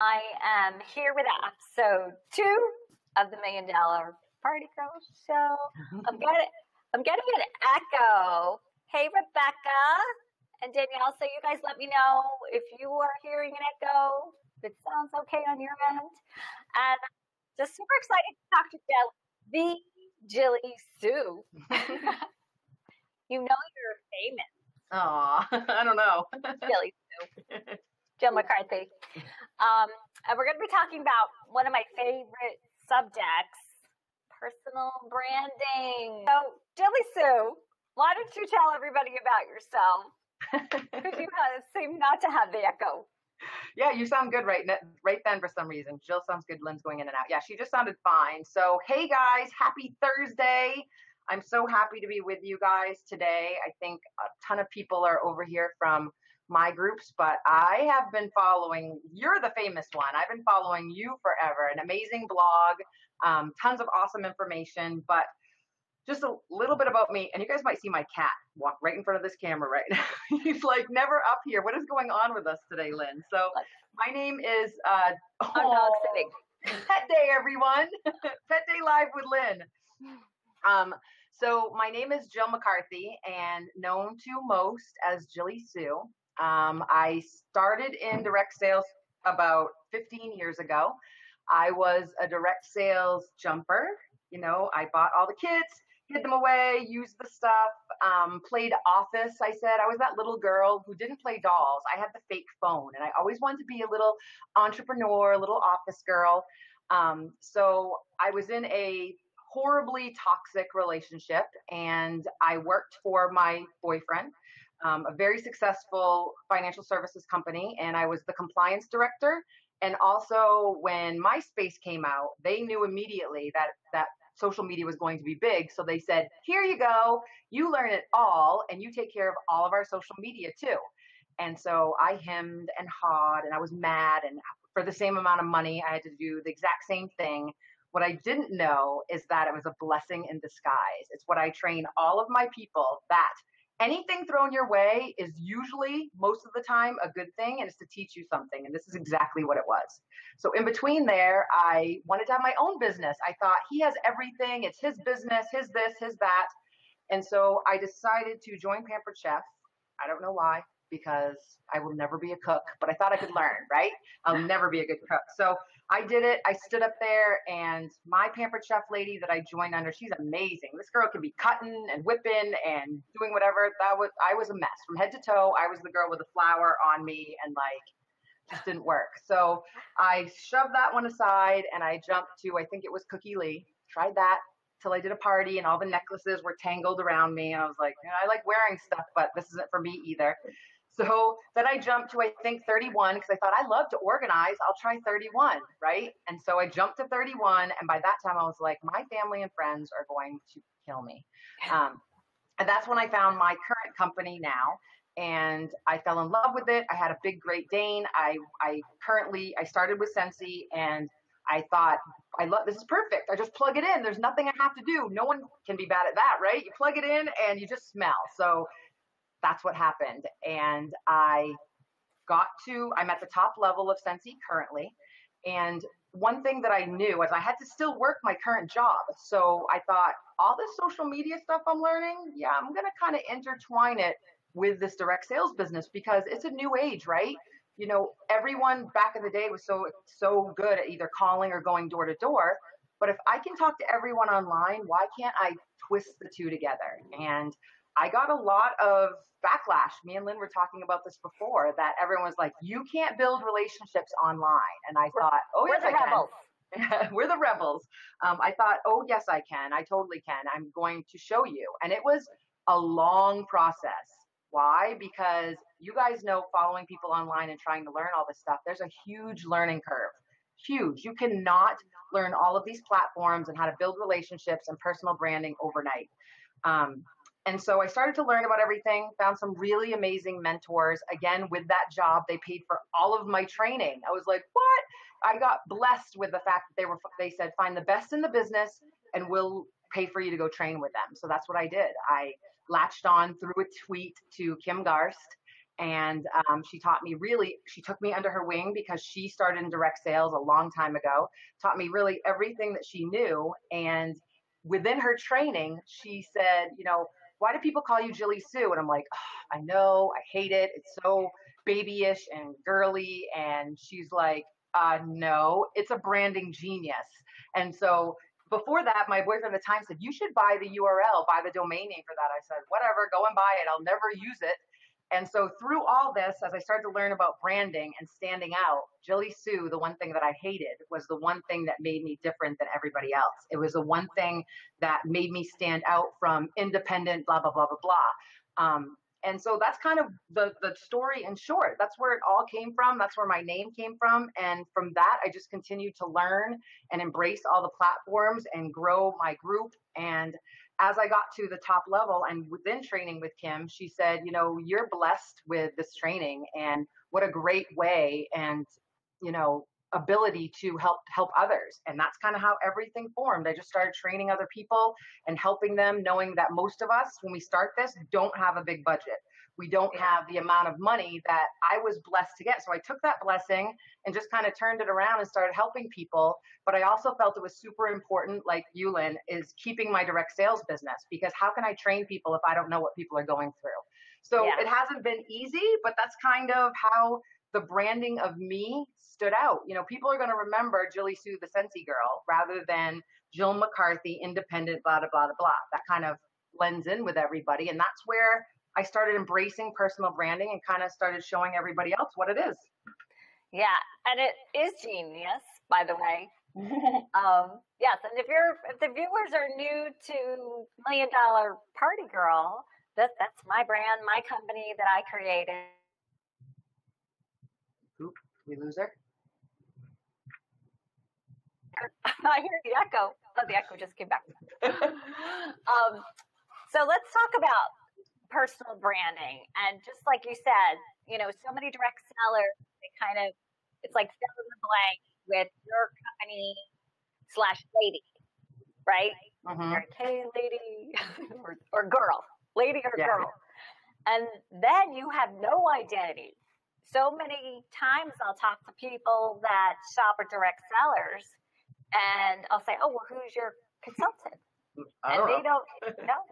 I am here with episode 2 of the $1 Million Party Girl Show. I'm getting an echo. Hey, Rebecca and Danielle. So you guys let me know if you are hearing an echo. If it sounds okay on your end. And just super excited to talk to Jilleysue. You know you're famous. Aw, I don't know. Jilleysue. Jill McCarthy. And we're going to be talking about one of my favorite subjects, personal branding. So, Jilleysue, why don't you tell everybody about yourself? Because you seem not to have the echo. Yeah, you sound good right then for some reason. Jill sounds good. Lynn's going in and out. Yeah, she just sounded fine. So, hey guys, happy Thursday. I'm so happy to be with you guys today. I think a ton of people are over here from my groups, but I have been following, you're the famous one. I've been following you forever, an amazing blog, tons of awesome information, but just a little bit about me. And you guys might see my cat walk right in front of this camera right now. He's like never up here. What is going on with us today, Lynn? So my name is, dog sitting. Pet Day, everyone. Pet Day Live with Lynn. So my name is Jill McCarthy and known to most as Jilleysue. I started in direct sales about 15 years ago. I was a direct sales jumper. You know, I bought all the kits, hid them away, used the stuff, played office. I said I was that little girl who didn't play dolls. I had the fake phone, and I always wanted to be a little entrepreneur, a little office girl. So I was in a horribly toxic relationship, and I worked for my boyfriend, a very successful financial services company, and I was the compliance director. And also when MySpace came out, they knew immediately that social media was going to be big. So they said, here you go, you learn it all, and you take care of all of our social media too. And so I hemmed and hawed, and I was mad, and for the same amount of money, I had to do the exact same thing. What I didn't know is that it was a blessing in disguise. It's what I train all of my people, that anything thrown your way is usually, most of the time, a good thing, and it's to teach you something. And this is exactly what it was. So in between there, I wanted to have my own business. I thought, he has everything. It's his business, his this, his that. And so I decided to join Pampered Chef. I don't know why, because I will never be a cook, but I thought I could learn, right? I'll never be a good cook. So I did it. I stood up there, and my Pampered Chef lady that I joined under, she's amazing. This girl could be cutting and whipping and doing whatever. I was a mess from head to toe. I was the girl with the flour on me, and just didn't work. So I shoved that one aside, and I jumped to, I think it was Cookie Lee. Tried that till I did a party, and all the necklaces were tangled around me, and I was like, I like wearing stuff, but this isn't for me either. So then I jumped to, I think, 31, because I thought, I love to organize. I'll try 31, right? And so I jumped to 31, and by that time I was like, my family and friends are going to kill me. And that's when I found my current company now, and I fell in love with it. I had a big Great Dane. I started with Scentsy, and I thought, this is perfect. I just plug it in. There's nothing I have to do. No one can be bad at that, right? You plug it in and you just smell. So that's what happened. And I'm at the top level of Scentsy currentwine. And one thing that I knew was I had to still work my current job. So I thought, all this social media stuff I'm learning, I'm going to kind of intertwine it with this direct sales business, because it's a new age, right? You know, everyone back in the day was so good at either calling or going door to door. But if I can talk to everyone online, why can't I twist the two together? And I got a lot of backlash. Me and Lynn were talking about this before, that everyone was like, you can't build relationships online. And I thought, oh, yes, I can. We're the rebels. I thought, oh, yes, I can. I totally can. I'm going to show you. And it was a long process. Why? Because you guys know, following people online and trying to learn all this stuff, there's a huge learning curve. Huge. You cannot learn all of these platforms and how to build relationships and personal branding overnight. And so I started to learn about everything, found some really amazing mentors. Again, with that job, they paid for all of my training. I was like, what? I got blessed with the fact that they said, find the best in the business and we'll pay for you to go train with them. So that's what I did. I latched on through a tweet to Kim Garst, And she took me under her wing because she started in direct sales a long time ago, taught me really everything that she knew. And within her training, she said, why do people call you Jilleysue? And I'm like, oh, I know, I hate it. It's so babyish and girly. And she's like, no, it's a branding genius. And so before that, my boyfriend at the time said, you should buy the URL, buy the domain name for that. I said, whatever, go and buy it. I'll never use it. And so through all this, as I started to learn about branding and standing out, Jilleysue, the one thing that I hated, was the one thing that made me different than everybody else. It was the one thing that made me stand out from independent, blah, blah, blah, blah, blah. And so that's kind of the story in short. That's where it all came from. That's where my name came from. And from that, I just continued to learn and embrace all the platforms and grow my group. And as I got to the top level and within training with Kim, she said, you're blessed with this training, and what a great way and, ability to help others. And that's kind of how everything formed. I just started training other people and helping them, knowing that most of us, when we start this, don't have a big budget. We don't have the amount of money that I was blessed to get. So I took that blessing and just kind of turned it around and started helping people. But I also felt it was super important, like you, Lynn, is keeping my direct sales business, because how can I train people if I don't know what people are going through? So It hasn't been easy, but that's kind of how the branding of me stood out. People are going to remember Jilleysue, the Scentsy girl, rather than Jill McCarthy, independent, blah, blah, blah, blah. That kind of blends in with everybody. And that's where I started embracing personal branding and kind of started showing everybody else what it is. Yeah, and it is genius, by the way. Yes, and if the viewers are new to $1 Million Party Girl, that's my brand, my company that I created. Oop, we lose her. I hear the echo. Oh, the echo just came back. So let's talk about personal branding. And just like you said, so many direct sellers, it's like fill in the blank with your company / lady, right? Mm-hmm. Okay, lady or girl, lady or girl. And then you have no identity. So many times I'll talk to people that shop at direct sellers, and I'll say, oh, well, who's your consultant? They don't know.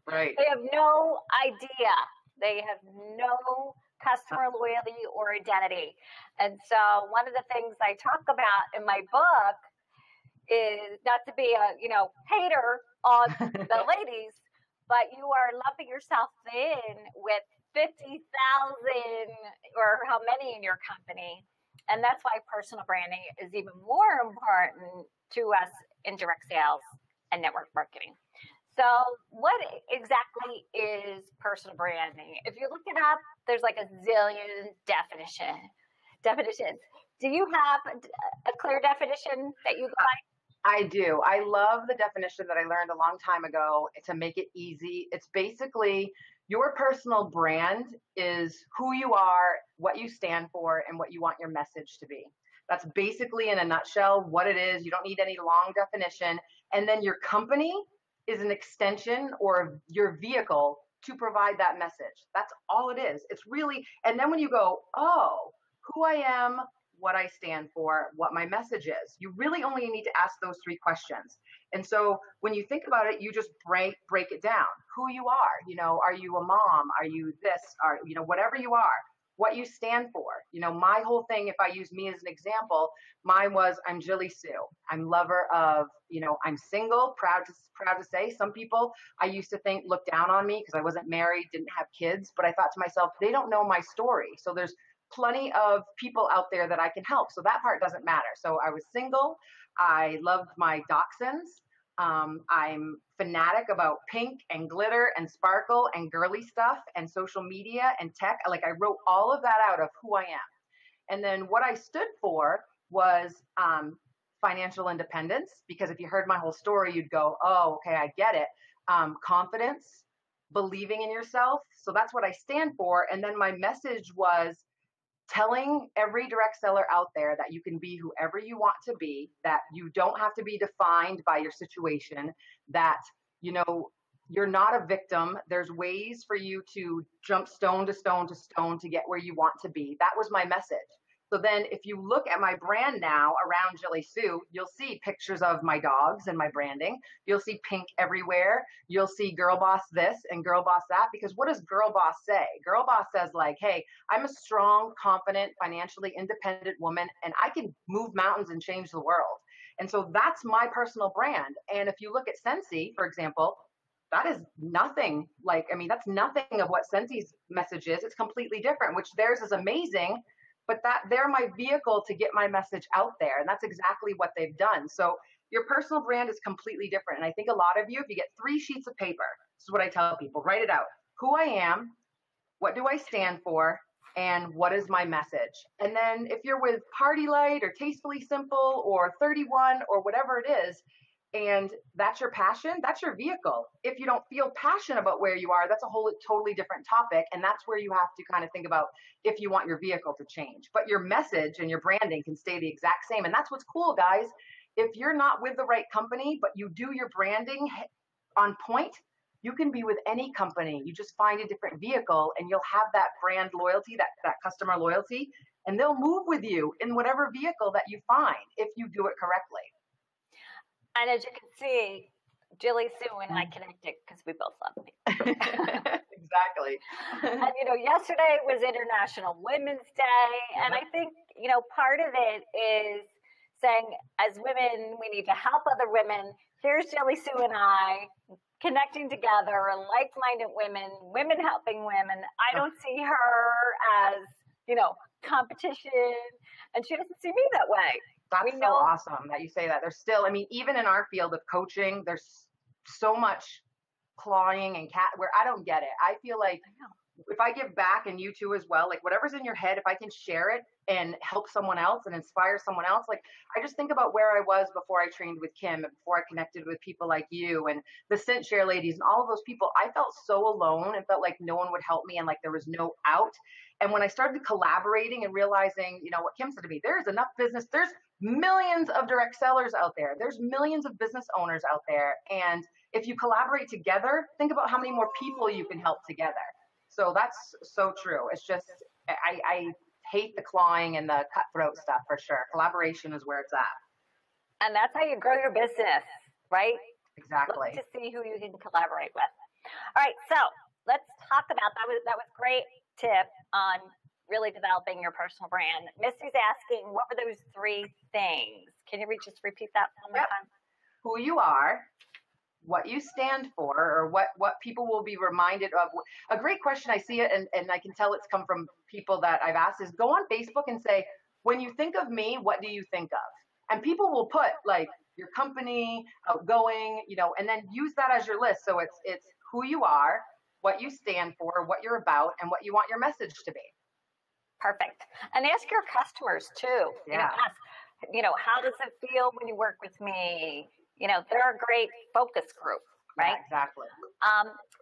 Right. They have no idea. They have no customer loyalty or identity. And so one of the things I talk about in my book is not to be a, hater on the ladies, but you are lumping yourself in with 50,000 or how many in your company. And that's why personal branding is even more important to us in direct sales and network marketing. So what exactly is personal branding? If you look it up, there's like a zillion definitions. Do you have a clear definition that you like? I do. I love the definition that I learned a long time ago to make it easy. It's basically your personal brand is who you are, what you stand for, and what you want your message to be. That's basically in a nutshell what it is. You don't need any long definition. And then your company is an extension or your vehicle to provide that message. That's all it is. It's really, and then when you go, oh, who I am, what I stand for, what my message is, you really only need to ask those 3 questions. And so when you think about it, you just break it down. Who you are, are you a mom? Are you this? Are, whatever you are, what you stand for. My whole thing, if I use me as an example, mine was I'm Jilleysue. I'm lover of, I'm single, proud to say. Some people I used to think looked down on me because I wasn't married, didn't have kids, but I thought to myself, they don't know my story. So there's plenty of people out there that I can help. So that part doesn't matter. So I was single. I loved my dachshunds. I'm fanatic about pink and glitter and sparkle and girly stuff and social media and tech. Like I wrote all of that out of who I am. And then what I stood for was financial independence, because if you heard my whole story, you'd go, oh, okay, I get it. Confidence, believing in yourself. So that's what I stand for. And then my message was telling every direct seller out there that you can be whoever you want to be, that you don't have to be defined by your situation, that, you're not a victim. There's ways for you to jump stone to stone to stone to get where you want to be. That was my message. So then if you look at my brand now around Jilleysue, you'll see pictures of my dogs and my branding. You'll see pink everywhere. You'll see girl boss this and girl boss that, because what does girl boss say? Girl boss says like, hey, I'm a strong, confident, financially independent woman, and I can move mountains and change the world. And so that's my personal brand. And if you look at Scentsy, for example, that is nothing like, I mean, that's nothing of what Scentsy's message is. It's completely different, which theirs is amazing, but that they're my vehicle to get my message out there. And that's exactly what they've done. So your personal brand is completely different. And I think a lot of you, if you get 3 sheets of paper, this is what I tell people, write it out. Who I am, what do I stand for, and what is my message? And then if you're with Party Light or Tastefully Simple or 31 or whatever it is, and that's your passion, that's your vehicle. If you don't feel passionate about where you are, that's a whole totally different topic. And that's where you have to kind of think about if you want your vehicle to change. But your message and your branding can stay the exact same. And that's what's cool, guys. If you're not with the right company, but you do your branding on point, you can be with any company. You just find a different vehicle and you'll have that brand loyalty, that customer loyalty, and they'll move with you in whatever vehicle that you find if you do it correctly. And as you can see, Jilleysue and I connected because we both love me. Exactly. And, yesterday was International Women's Day. And I think, part of it is saying, as women, we need to help other women. Here's Jilleysue and I connecting together, like-minded women, women helping women. I don't see her as, competition. And she doesn't see me that way. That's so awesome that you say that. There's still, I mean, even in our field of coaching, there's so much clawing and where I don't get it. I feel like if I give back, and you too as well, like whatever's in your head, if I can share it and help someone else and inspire someone else, like I just think about where I was before I trained with Kim and before I connected with people like you and the Scent Share ladies and all of those people. I felt so alone and felt like no one would help me and like there was no out. And when I started collaborating and realizing, what Kim said to me, there's enough business, there's millions of direct sellers out there, there's millions of business owners out there. And if you collaborate together, think about how many more people you can help together. So that's so true. It's just, I hate the clawing and the cutthroat stuff for sure. Collaboration is where it's at. And that's how you grow your business, right? Exactly. Look to see who you can collaborate with. All right, so let's talk about that was great tip on really developing your personal brand. Missy's asking, what were those 3 things? Can you just repeat that one more time? Who you are, what you stand for, or what people will be reminded of. A great question, I see it, and I can tell it's come from people that I've asked, is go on Facebook and say, when you think of me, what do you think of? And people will put like your company, outgoing, and then use that as your list. So it's who you are, what you stand for, what you're about, and what you want your message to be. Perfect. And ask your customers too. Yeah. Ask, how does it feel when you work with me? They're a great focus group, right? Yeah, exactly.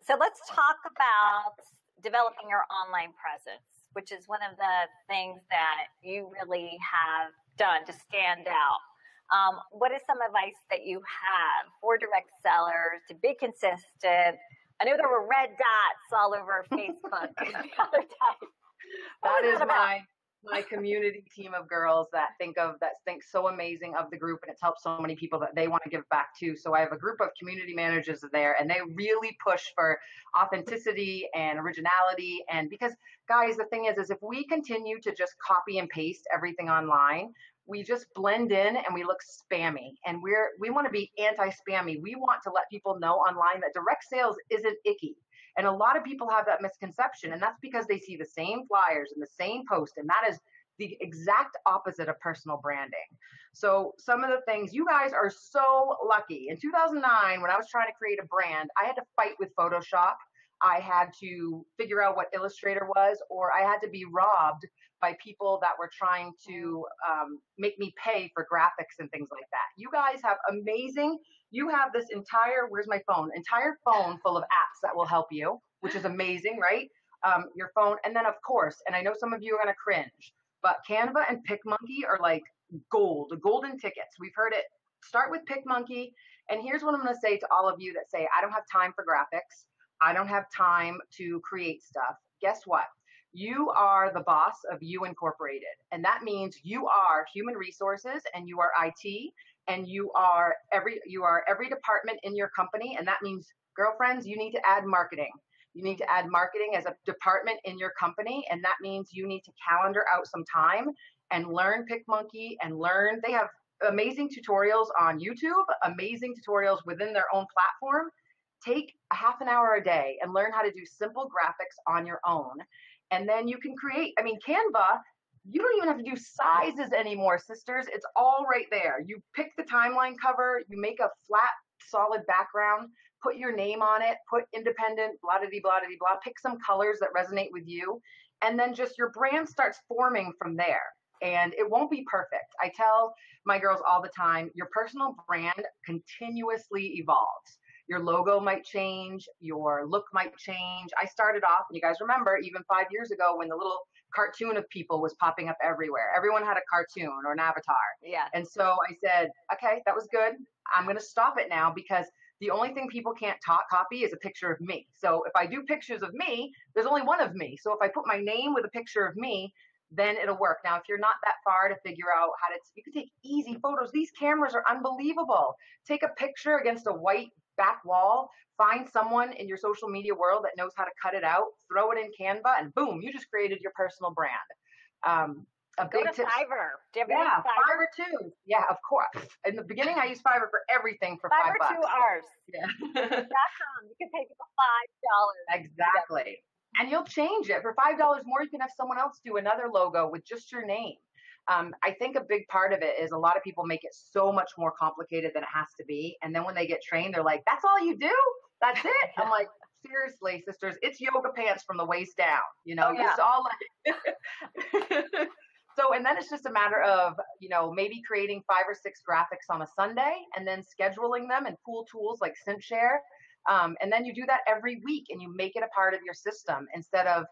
So let's talk about developing your online presence, which is one of the things that you really have done to stand out. What is some advice that you have for direct sellers to be consistent? I know there were red dots all over Facebook the other day. That is my community team of girls that think so amazing of the group, and it's helped so many people that they want to give back to. So I have a group of community managers there, and they really push for authenticity and originality. And because guys, the thing is if we continue to just copy and paste everything online, we just blend in and we look spammy, and we want to be anti-spammy. We want to let people know online that direct sales isn't icky. And a lot of people have that misconception, and that's because they see the same flyers and the same post, and that is the exact opposite of personal branding. So some of the things, you guys are so lucky. In 2009, when I was trying to create a brand, I had to fight with Photoshop. I had to figure out what Illustrator was, or I had to be robbed by people that were trying to make me pay for graphics and things like that. You guys have amazing, you have this entire phone full of apps that will help you, which is amazing, right? Your phone. And then of course, and I know some of you are going to cringe, but Canva and PicMonkey are like gold, golden tickets. We've heard it start with PicMonkey. And here's what I'm going to say to all of you that say, I don't have time for graphics. I don't have time to create stuff. Guess what? You are the boss of You Incorporated. And that means you are human resources and you are IT and you are every department in your company. And that means, girlfriends, you need to add marketing. You need to add marketing as a department in your company. And that means you need to calendar out some time and learn PicMonkey and learn. They have amazing tutorials on YouTube, amazing tutorials within their own platform. Take a half an hour a day and learn how to do simple graphics on your own. And then you can create, I mean, Canva, you don't even have to do sizes anymore, sisters. It's all right there. You pick the timeline cover, you make a flat, solid background, put your name on it, put independent, blah, pick some colors that resonate with you. And then just your brand starts forming from there. And it won't be perfect. I tell my girls all the time, your personal brand continuously evolves. Your logo might change, your look might change. I started off, and you guys remember, even 5 years ago when the little cartoon of people was popping up everywhere. Everyone had a cartoon or an avatar. Yeah. And so I said, okay, that was good. I'm going to stop it now because the only thing people can't copy is a picture of me. So if I do pictures of me, there's only one of me. So if I put my name with a picture of me, then it'll work. Now, if you're not that far to figure out how to, you can take easy photos. These cameras are unbelievable. Take a picture against a white back wall, find someone in your social media world that knows how to cut it out, throw it in Canva, and boom, you just created your personal brand. Go to Fiverr. Do you have Fiverr too. Yeah, of course. In the beginning, I used Fiverr for everything for $5. Fiverr 2 hours. Yeah. You can pay people $5. Exactly. And you'll change it. For $5 more, you can have someone else do another logo with just your name. I think a big part of it is a lot of people make it so much more complicated than it has to be. And then when they get trained, they're like, that's all you do? That's it? I'm like, seriously, sisters, it's yoga pants from the waist down. You know, it's all like... So, and then it's just a matter of, you know, maybe creating 5 or 6 graphics on a Sunday and then scheduling them in cool tools like SimpShare. And then you do that every week and you make it a part of your system instead of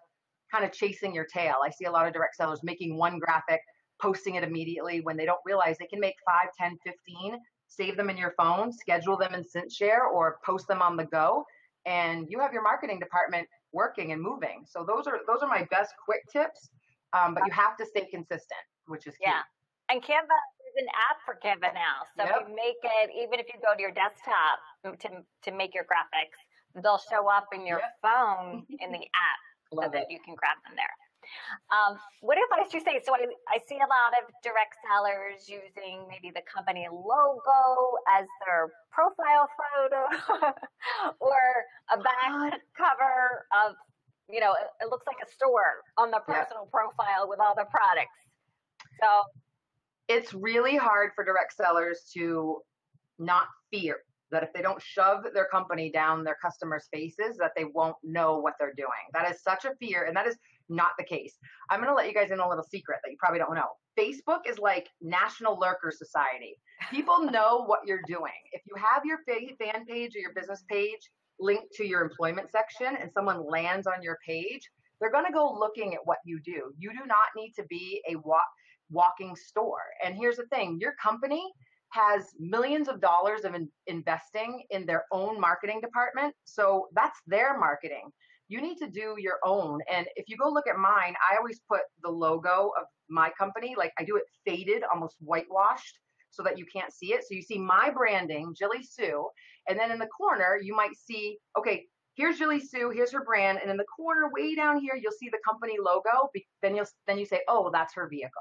kind of chasing your tail. I see a lot of direct sellers making one graphic, posting it immediately when they don't realize they can make 5, 10, 15, save them in your phone, schedule them in SimpShare or post them on the go. And you have your marketing department working and moving. So those are my best quick tips. But you have to stay consistent, which is key. Yeah. And Canva, there's an app for Canva now. So if you make it, even if you go to your desktop to make your graphics, they'll show up in your phone in the app so that you can grab them there. What advice do you say? So I see a lot of direct sellers using maybe the company logo as their profile photo or a back cover of, you know, it looks like a store on the personal profile with all the products. So it's really hard for direct sellers to not fear that if they don't shove their company down their customers' faces, that they won't know what they're doing. That is such a fear, and that is not the case. I'm going to let you guys in a little secret that you probably don't know. Facebook is like National Lurker Society. People know what you're doing. If you have your fan page or your business page linked to your employment section and someone lands on your page, they're going to go looking at what you do. You do not need to be a walking store. And here's the thing, your company has millions of dollars of investing in their own marketing department. So that's their marketing. You need to do your own. And if you go look at mine, I always put the logo of my company, like I do it faded, almost whitewashed, so that you can't see it. So you see my branding, Jilleysue, and then in the corner, you might see, okay, here's Jilleysue, here's her brand, and in the corner, way down here, you'll see the company logo. Then you say, oh, that's her vehicle.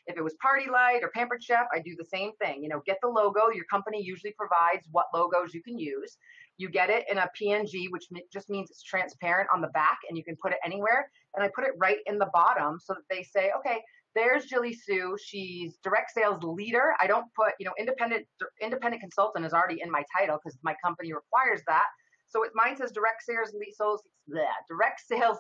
If it was Party Light or Pampered Chef, I do the same thing. You know, get the logo. Your company usually provides what logos you can use. You get it in a PNG, which just means it's transparent on the back, and you can put it anywhere. And I put it right in the bottom so that they say, okay, there's Jilleysue. She's direct sales leader. I don't put, you know, independent consultant is already in my title because my company requires that. So mine says direct sales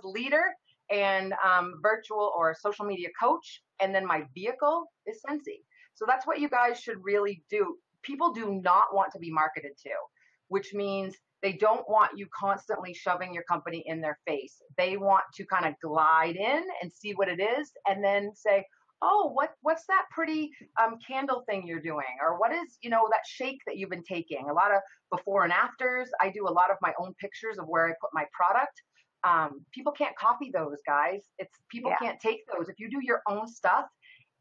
leader and virtual or social media coach. And then my vehicle is Scentsy. So that's what you guys should really do. People do not want to be marketed to, which means they don't want you constantly shoving your company in their face. They want to kind of glide in and see what it is and then say, oh, what's that pretty candle thing you're doing? Or what is, that shake that you've been taking? A lot of before and afters. I do a lot of my own pictures of where I put my product. People can't copy those, guys. It's people can't take those. If you do your own stuff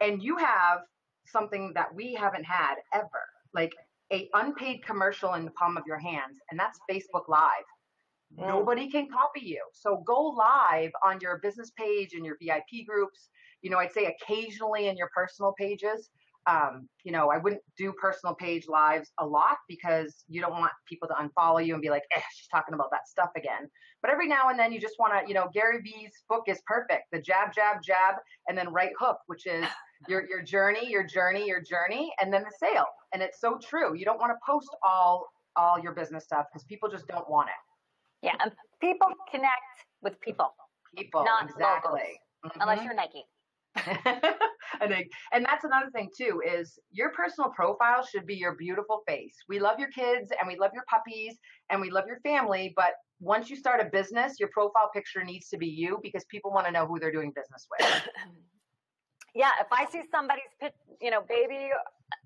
and you have something that we haven't had ever, like a unpaid commercial in the palm of your hands, and that's Facebook Live. Nobody can copy you. So go live on your business page and your VIP groups. I'd say occasionally in your personal pages. I wouldn't do personal page lives a lot because you don't want people to unfollow you and be like, she's talking about that stuff again. But every now and then you just want to, Gary Vee's book is perfect. The jab, jab, jab, and then right hook, which is your journey, and then the sale. And it's so true. You don't want to post all your business stuff because people just don't want it. Yeah, and people connect with people. Not exactly. Logos, unless you're Nike. And that's another thing too, is your personal profile should be your beautiful face. We love your kids and we love your puppies and we love your family, but once you start a business, your profile picture needs to be you because people want to know who they're doing business with. Yeah, if I see somebody's baby,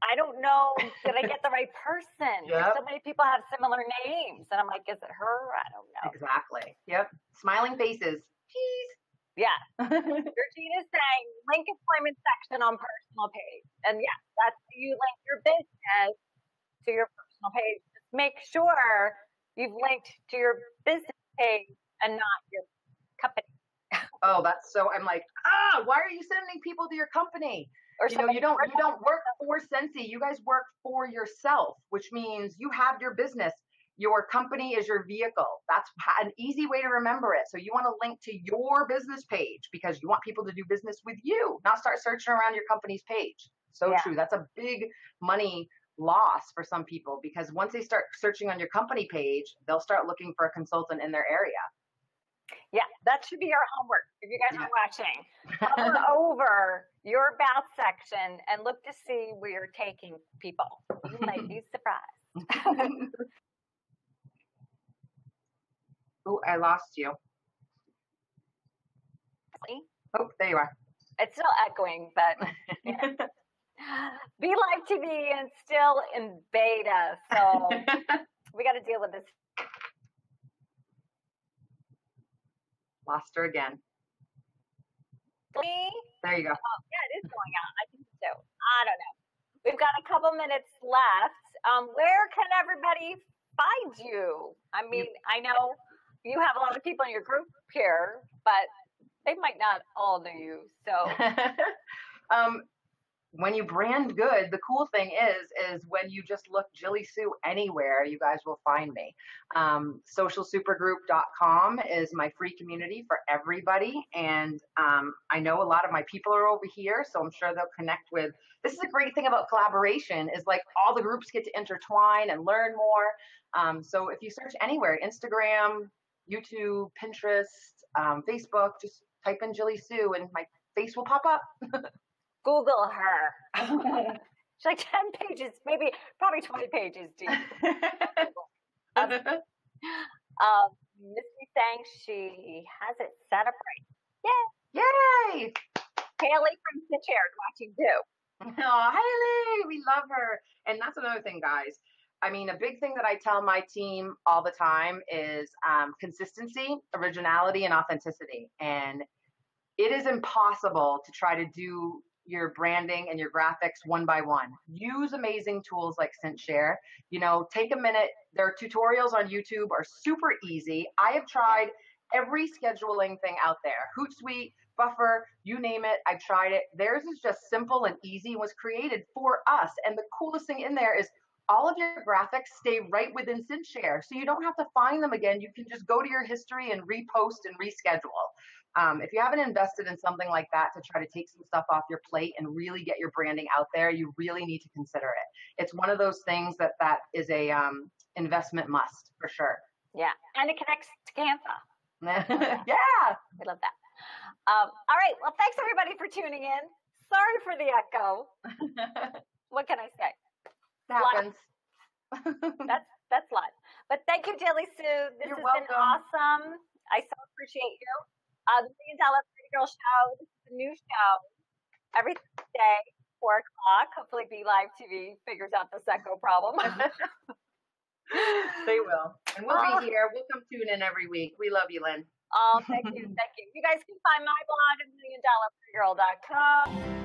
I don't know, did I get the right person? Yep. So many people have similar names, and I'm like, is it her? I don't know. Exactly. Yep. Smiling faces. Cheese. Yeah. Virginia's saying link employment section on personal page. And yeah, that's you link your business to your personal page. Just make sure you've linked to your business page and not your company. Oh, I'm like, why are you sending people to your company? Or you don't work for Sensi. You guys work for yourself, which means you have your business. Your company is your vehicle. That's an easy way to remember it. So you want to link to your business page because you want people to do business with you, not start searching around your company's page. So true. That's a big money loss for some people because once they start searching on your company page, they'll start looking for a consultant in their area. Yeah, that should be your homework. If you guys are watching, hover over your about section and look to see where you're taking people. You might be surprised. Oh, I lost you. Oh, there you are. It's still echoing, but Be Live TV and still in beta, so we got to deal with this. Lost her again. Me? There you go. Oh, yeah, it is going on. I think so. I don't know. We've got a couple minutes left. Where can everybody find you? I mean, I know you have a lot of people in your group here, but they might not all know you. So, when you brand good, the cool thing is when you just look Jilleysue anywhere, you guys will find me. Socialsupergroup.com is my free community for everybody. And I know a lot of my people are over here, so I'm sure they'll connect with. This is a great thing about collaboration is like all the groups get to intertwine and learn more. So if you search anywhere, Instagram, YouTube, Pinterest, Facebook, just type in Jilleysue and my face will pop up. Google her. She's like 10 pages, probably 20 pages deep. Missy thinks she has it set up right. Yay! Yay! Haley from the chair watching too. Oh, Haley, we love her. And that's another thing, guys. I mean, a big thing that I tell my team all the time is consistency, originality, and authenticity. And it is impossible to try to do your branding and your graphics one by one. Use amazing tools like ScentShare. Take a minute. Their tutorials on YouTube are super easy. I have tried every scheduling thing out there. Hootsuite, Buffer, you name it. I've tried it. Theirs is just simple and easy and was created for us. And the coolest thing in there is all of your graphics stay right within ScentShare. So you don't have to find them again. You can just go to your history and repost and reschedule. If you haven't invested in something like that to try to take some stuff off your plate and really get your branding out there, you really need to consider it. It's one of those things that is a investment must for sure. Yeah, and it connects to Canva. Yeah, we love that. All right, well, thanks everybody for tuning in. Sorry for the echo. What can I say? It happens. That's live. But thank you, Jilleysue. This You're has welcome. been awesome. I so appreciate you. The $1 Million Pretty Girl Show. This is a new show. every day, 4 o'clock. Hopefully, Be Live TV figures out this echo problem. They will. And we'll be here. We'll come tune in every week. We love you, Lynn. Oh, thank you. Thank you. You guys can find my blog at $1,000,000girl.com.